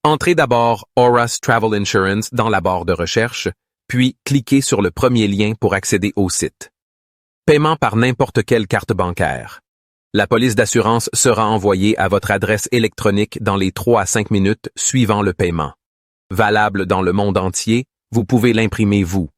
Entrez d'abord Auras Travel Insurance dans la barre de recherche, puis cliquez sur le premier lien pour accéder au site. Paiement par n'importe quelle carte bancaire. La police d'assurance sera envoyée à votre adresse électronique dans les 3 à 5 minutes suivant le paiement. Valable dans le monde entier, vous pouvez l'imprimer vous.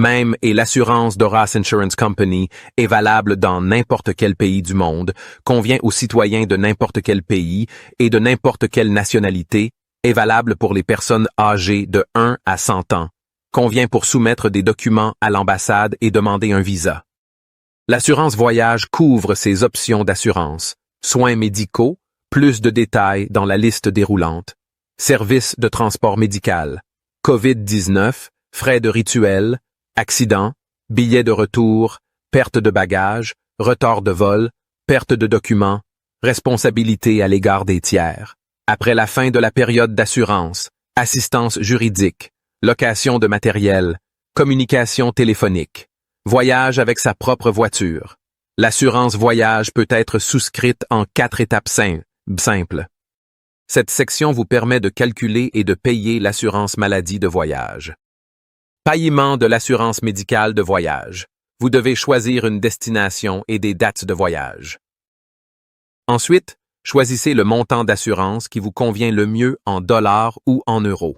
Même et l'assurance d'Auras Insurance Company est valable dans n'importe quel pays du monde, convient aux citoyens de n'importe quel pays et de n'importe quelle nationalité, est valable pour les personnes âgées de 1 à 100 ans, convient pour soumettre des documents à l'ambassade et demander un visa. L'assurance voyage couvre ces options d'assurance, soins médicaux, plus de détails dans la liste déroulante, services de transport médical, COVID-19, frais de rituel, accident, billets de retour, perte de bagages, retard de vol, perte de documents, responsabilité à l'égard des tiers. Après la fin de la période d'assurance, assistance juridique, location de matériel, communication téléphonique, voyage avec sa propre voiture. L'assurance voyage peut être souscrite en 4 étapes simples. Cette section vous permet de calculer et de payer l'assurance maladie de voyage. Paiement de l'assurance médicale de voyage. Vous devez choisir une destination et des dates de voyage. Ensuite, choisissez le montant d'assurance qui vous convient le mieux en dollars ou en euros.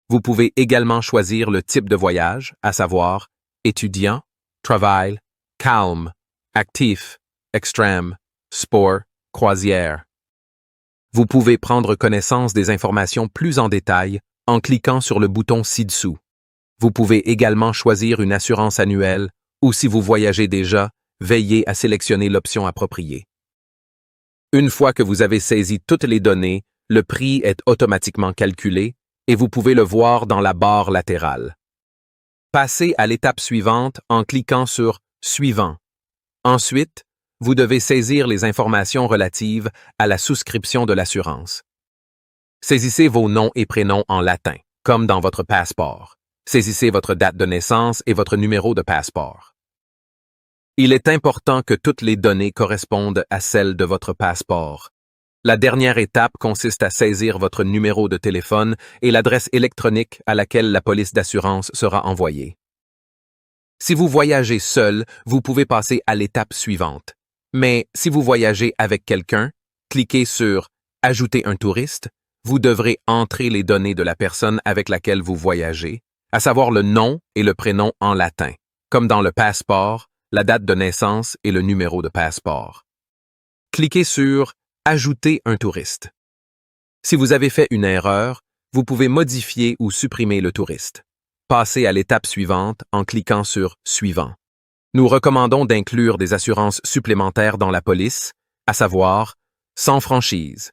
Vous pouvez également choisir le type de voyage, à savoir étudiant, travail, calme, actif, extrême, sport, croisière. Vous pouvez prendre connaissance des informations plus en détail en cliquant sur le bouton ci-dessous. Vous pouvez également choisir une assurance annuelle ou si vous voyagez déjà, veillez à sélectionner l'option appropriée. Une fois que vous avez saisi toutes les données, le prix est automatiquement calculé et vous pouvez le voir dans la barre latérale. Passez à l'étape suivante en cliquant sur « Suivant ». Ensuite, vous devez saisir les informations relatives à la souscription de l'assurance. Saisissez vos noms et prénoms en latin, comme dans votre passeport. Saisissez votre date de naissance et votre numéro de passeport. Il est important que toutes les données correspondent à celles de votre passeport. La dernière étape consiste à saisir votre numéro de téléphone et l'adresse électronique à laquelle la police d'assurance sera envoyée. Si vous voyagez seul, vous pouvez passer à l'étape suivante. Mais si vous voyagez avec quelqu'un, cliquez sur « Ajouter un touriste ». Vous devrez entrer les données de la personne avec laquelle vous voyagez, à savoir le nom et le prénom en latin, comme dans le passeport, la date de naissance et le numéro de passeport. Cliquez sur « Ajouter un touriste ». Si vous avez fait une erreur, vous pouvez modifier ou supprimer le touriste. Passez à l'étape suivante en cliquant sur « Suivant ». Nous recommandons d'inclure des assurances supplémentaires dans la police, à savoir sans franchise,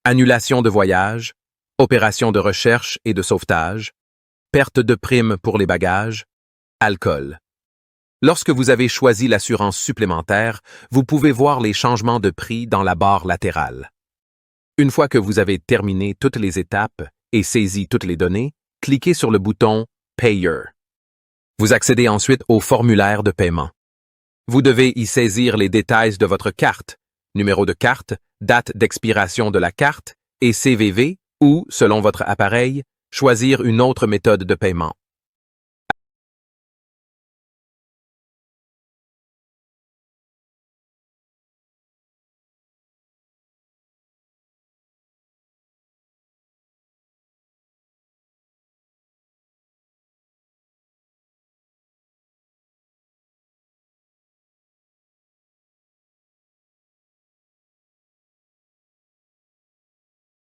annulation de voyage, opération de recherche et de sauvetage, perte de prime pour les bagages, alcool. Lorsque vous avez choisi l'assurance supplémentaire, vous pouvez voir les changements de prix dans la barre latérale. Une fois que vous avez terminé toutes les étapes et saisi toutes les données, cliquez sur le bouton « Payer ». Vous accédez ensuite au formulaire de paiement. Vous devez y saisir les détails de votre carte, numéro de carte, date d'expiration de la carte et CVV ou, selon votre appareil, choisir une autre méthode de paiement.